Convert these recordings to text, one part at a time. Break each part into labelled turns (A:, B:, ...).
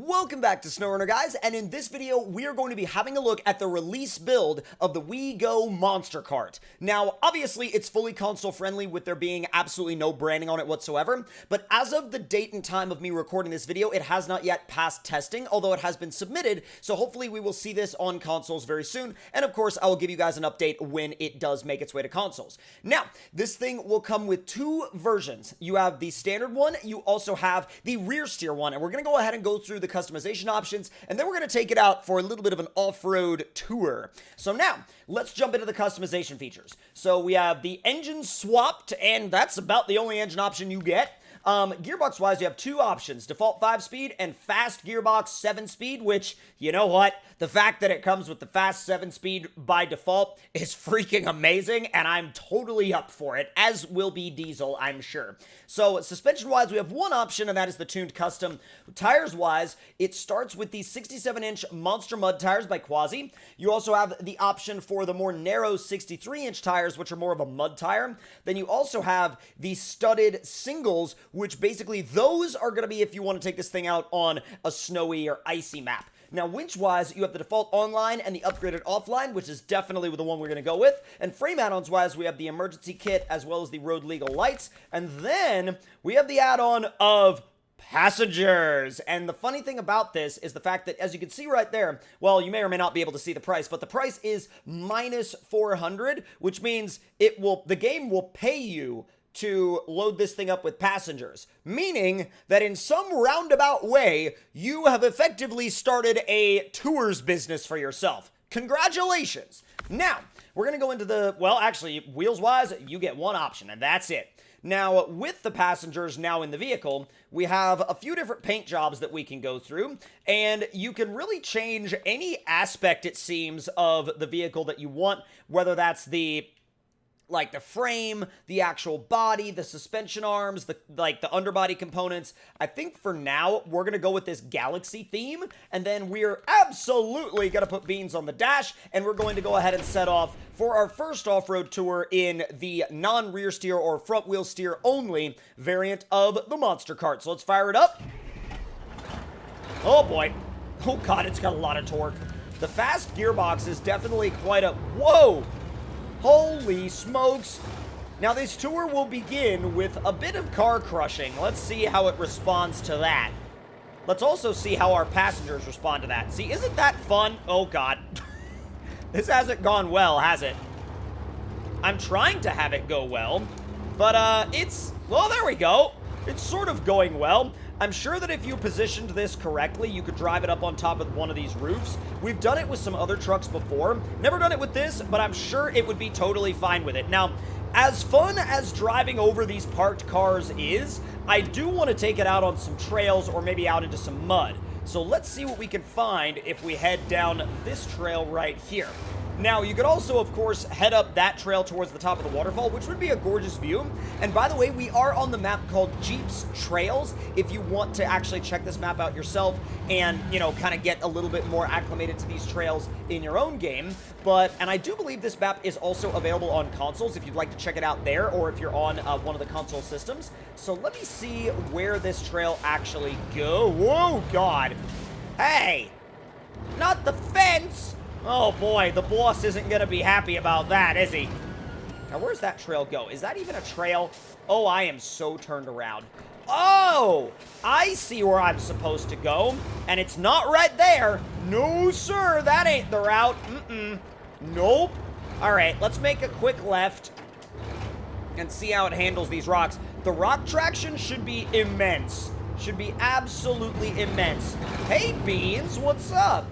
A: Welcome back to SnowRunner, guys, and in this video, we are going to be having a look at the release build of the WeGo Monster Cart. Now, obviously, it's fully console-friendly with there being absolutely no branding on it whatsoever, but as of the date and time of me recording this video, it has not yet passed testing, although it has been submitted, so hopefully we will see this on consoles very soon, and of course, I will give you guys an update when it does make its way to consoles. Now, this thing will come with two versions. You have the standard one, you also have the rear steer one, and we're going to go ahead and go through the customization options, and then we're going to take it out for a little bit of an off-road tour. So now, let's jump into the customization features. So we have the engine swapped, and that's about the only engine option you get. Gearbox-wise, you have two options, default 5-speed and fast gearbox 7-speed, which, you know what? The fact that it comes with the fast 7-speed by default is freaking amazing, and I'm totally up for it, as will be Diesel, I'm sure. So, suspension-wise, we have one option, and that is the tuned custom. Tires-wise, it starts with the 67-inch Monster Mud tires by Quasi. You also have the option for the more narrow 63-inch tires, which are more of a mud tire. Then you also have the studded singles, which basically those are going to be if you want to take this thing out on a snowy or icy map. Now, winch-wise, you have the default online and the upgraded offline, which is definitely the one we're going to go with. And frame add-ons-wise, we have the emergency kit as well as the road legal lights. And then we have the add-on of passengers. And the funny thing about this is the fact that, as you can see right there, well, you may or may not be able to see the price, but the price is minus 400, which means the game will pay you to load this thing up with passengers, meaning that in some roundabout way, you have effectively started a tours business for yourself. Congratulations! Now, we're going to go into the, well, actually, wheels-wise, you get one option, and that's it. Now, with the passengers now in the vehicle, we have a few different paint jobs that we can go through, and you can really change any aspect, it seems, of the vehicle that you want, whether that's the frame, the actual body, the suspension arms, the underbody components. I think for now, we're going to go with this galaxy theme, and then we're absolutely going to put beans on the dash, and we're going to go ahead and set off for our first off-road tour in the non-rear steer or front wheel steer only variant of the Monster Cart. So let's fire it up. Oh boy. Oh god, it's got a lot of torque. The fast gearbox is definitely quite a... Whoa! Holy smokes. Now, this tour will begin with a bit of car crushing. Let's see how it responds to that. Let's also see how our passengers respond to that. See, isn't that fun? Oh, God. This hasn't gone well, has it? I'm trying to have it go well, but, well, there we go. It's sort of going well. I'm sure that if you positioned this correctly, you could drive it up on top of one of these roofs. We've done it with some other trucks before. Never done it with this, but I'm sure it would be totally fine with it. Now, as fun as driving over these parked cars is, I do want to take it out on some trails or maybe out into some mud. So let's see what we can find if we head down this trail right here. Now, you could also, of course, head up that trail towards the top of the waterfall, which would be a gorgeous view. And by the way, we are on the map called Jeep's Trails, if you want to actually check this map out yourself and, you know, kind of get a little bit more acclimated to these trails in your own game. And I do believe this map is also available on consoles if you'd like to check it out there, or if you're on one of the console systems. So let me see where this trail actually goes. Whoa, God. Hey, not the fence. Oh boy, the boss isn't gonna be happy about that, is he? Now, where's that trail go? Is that even a trail? Oh, I am so turned around. Oh, I see where I'm supposed to go, and it's not right there. No, sir, that ain't the route. Nope. All right, let's make a quick left and see how it handles these rocks. The rock traction should be immense. Should be absolutely immense. Hey, Beans, what's up?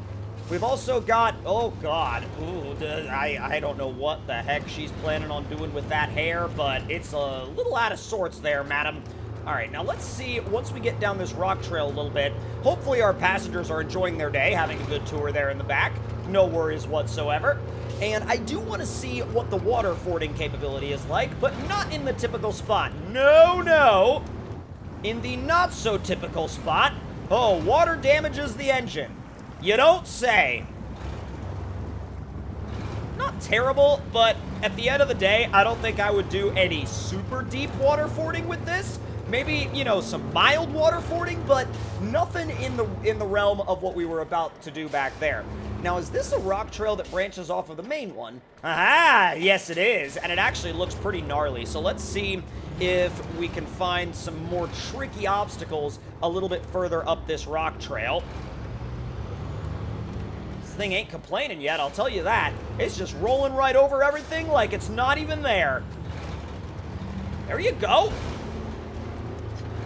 A: We've also got, oh god, ooh, I don't know what the heck she's planning on doing with that hair, but it's a little out of sorts there, madam. Alright, now let's see, once we get down this rock trail a little bit, hopefully our passengers are enjoying their day, having a good tour there in the back. No worries whatsoever. And I do want to see what the water fording capability is like, but not in the typical spot. No, no! In the not-so-typical spot. Oh, water damages the engine. You don't say. Not terrible, but at the end of the day, I don't think I would do any super deep water fording with this. maybe, you know, some mild water fording, but nothing in the realm of what we were about to do back there. Now, is this a rock trail that branches off of the main one? Aha! Yes, it is, and it actually looks pretty gnarly. So let's see if we can find some more tricky obstacles a little bit further up this rock trail. This thing ain't complaining yet, I'll tell you that. It's just rolling right over everything like it's not even there. There you go.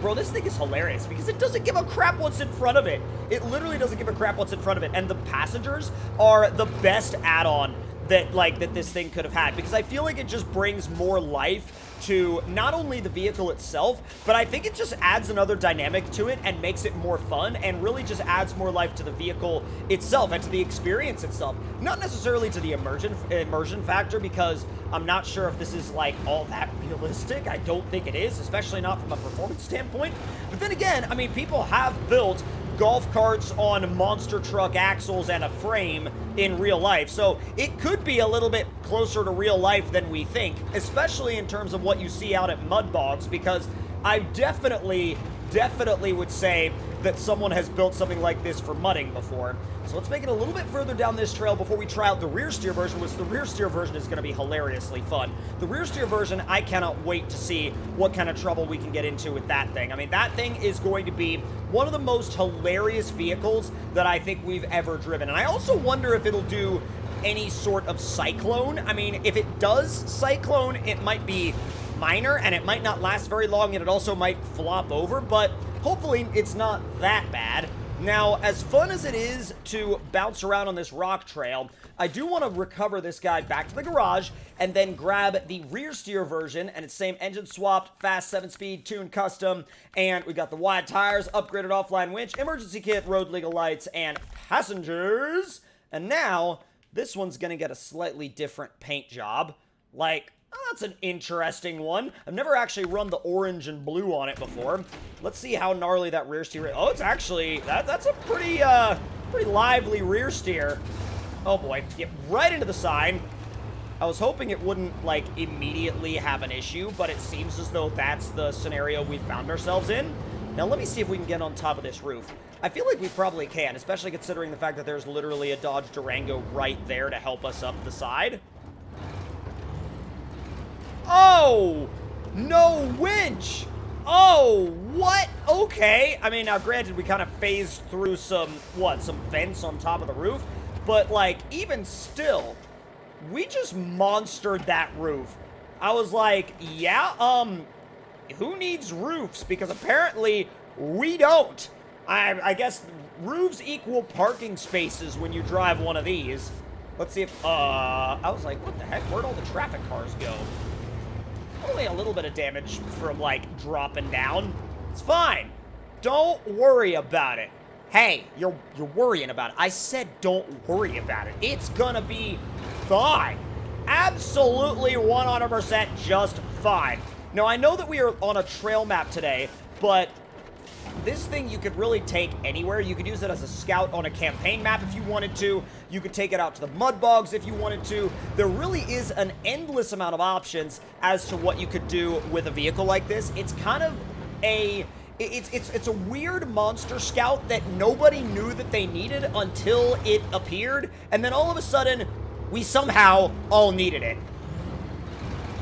A: Bro, this thing is hilarious because it doesn't give a crap what's in front of it. It literally doesn't give a crap what's in front of it. And the passengers are the best add-on that this thing could have had, because I feel like it just brings more life to not only the vehicle itself, but I think it just adds another dynamic to it and makes it more fun and really just adds more life to the vehicle itself and to the experience itself. Not necessarily to the immersion factor, because I'm not sure if this is like all that realistic. I don't think it is, especially not from a performance standpoint. But then again, I mean, people have built golf carts on monster truck axles and a frame in real life, so it could be a little bit closer to real life than we think, especially in terms of what you see out at mud bogs, because I definitely would say that someone has built something like this for mudding before. So let's make it a little bit further down this trail before we try out the rear steer version, which the rear steer version is going to be hilariously fun. The rear steer version, I cannot wait to see what kind of trouble we can get into with that thing. I mean, that thing is going to be one of the most hilarious vehicles that I think we've ever driven. And I also wonder if it'll do any sort of cyclone. I mean, if it does cyclone, it might be minor and it might not last very long, and it also might flop over, but hopefully it's not that bad. Now, as fun as it is to bounce around on this rock trail, I do want to recover this guy back to the garage and then grab the rear steer version, and it's same engine swapped, fast 7-speed, tuned custom, and we got the wide tires, upgraded offline winch, emergency kit, road legal lights, and passengers. And now this one's gonna get a slightly different paint job. Like, oh, that's an interesting one. I've never actually run the orange and blue on it before. Let's see how gnarly that rear steer is. Oh, it's actually, that's a pretty lively rear steer. Oh boy, get right into the sign. I was hoping it wouldn't, like, immediately have an issue, but it seems as though that's the scenario we found ourselves in. Now, let me see if we can get on top of this roof. I feel like we probably can, especially considering the fact that there's literally a Dodge Durango right there to help us up the side. Oh, no winch. Oh, what? Okay. I mean, now granted, we kind of phased through some vents on top of the roof, but like, even still, we just monstered that roof. I was like, yeah, who needs roofs? Because apparently we don't. I guess roofs equal parking spaces when you drive one of these. Let's see if, I was like, what the heck? Where'd all the traffic cars go? Only a little bit of damage from, like, dropping down. It's fine. Don't worry about it. Hey, you're worrying about it. I said don't worry about it. It's gonna be fine. Absolutely 100% just fine. Now, I know that we are on a trail map today, but this thing you could really take anywhere. You could use it as a scout on a campaign map if you wanted to. You could take it out to the mud bogs if you wanted to. There really is an endless amount of options as to what you could do with a vehicle like this. It's kind of a... It's a weird monster scout that nobody knew that they needed until it appeared, and then all of a sudden, we somehow all needed it.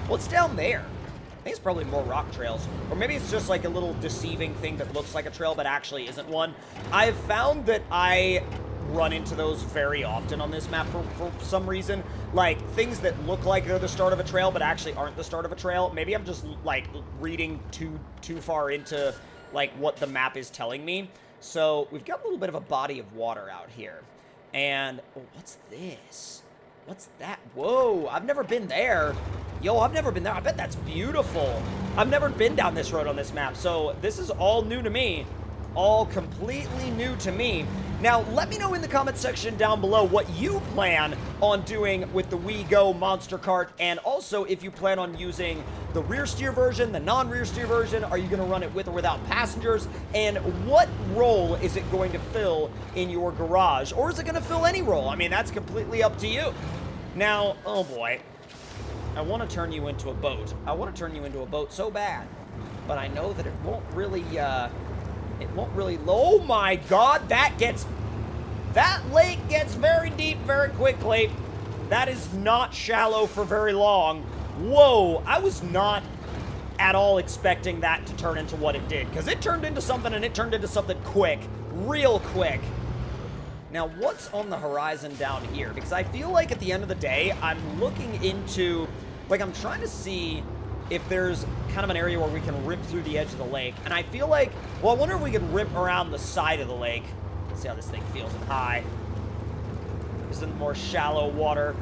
A: What's down there? I think it's probably more rock trails. Or maybe it's just like a little deceiving thing that looks like a trail but actually isn't one. I've found that I run into those very often on this map for some reason. Like, things that look like they're the start of a trail but actually aren't the start of a trail. Maybe I'm just, like, reading too far into, like, what the map is telling me. So, we've got a little bit of a body of water out here. And, oh, what's this? What's that? Whoa, I've never been there. Yo, I've never been there. I bet that's beautiful. I've never been down this road on this map, so this is all new to me. All completely new to me. Now, let me know in the comment section down below what you plan on doing with the WeGo Monster Cart, and also if you plan on using the rear steer version, the non-rear steer version. Are you going to run it with or without passengers? And what role is it going to fill in your garage? Or is it going to fill any role? I mean, that's completely up to you. Now, oh boy. I want to turn you into a boat. I want to turn you into a boat so bad. but I know that it won't really, oh my god, that lake gets very deep very quickly. That is not shallow for very long. Whoa, I was not at all expecting that to turn into what it did, because it turned into something, and it turned into something quick, real quick. Now, what's on the horizon down here? Because I feel like at the end of the day, I'm looking into, like, I'm trying to see if there's kind of an area where we can rip through the edge of the lake. And I feel like, well, I wonder if we could rip around the side of the lake. Let's see how this thing feels in high. There's some more shallow water.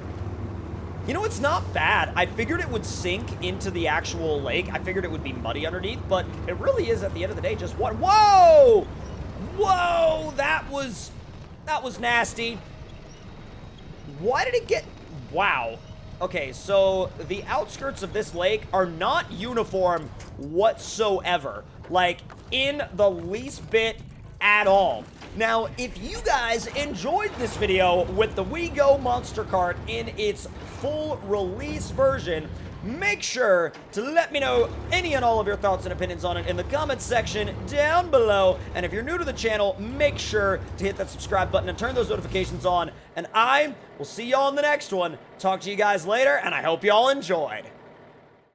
A: You know, it's not bad. I figured it would sink into the actual lake. I figured it would be muddy underneath, but it really is, at the end of the day, just what? Whoa! Whoa! That was nasty. Why did it get... Wow. Okay, so the outskirts of this lake are not uniform whatsoever. Like, in the least bit at all. Now, if you guys enjoyed this video with the WeGo Monster Kart in its full release version, make sure to let me know any and all of your thoughts and opinions on it in the comments section down below. And if you're new to the channel, make sure to hit that subscribe button and turn those notifications on. And I will see y'all in the next one. Talk to you guys later, and I hope y'all enjoyed.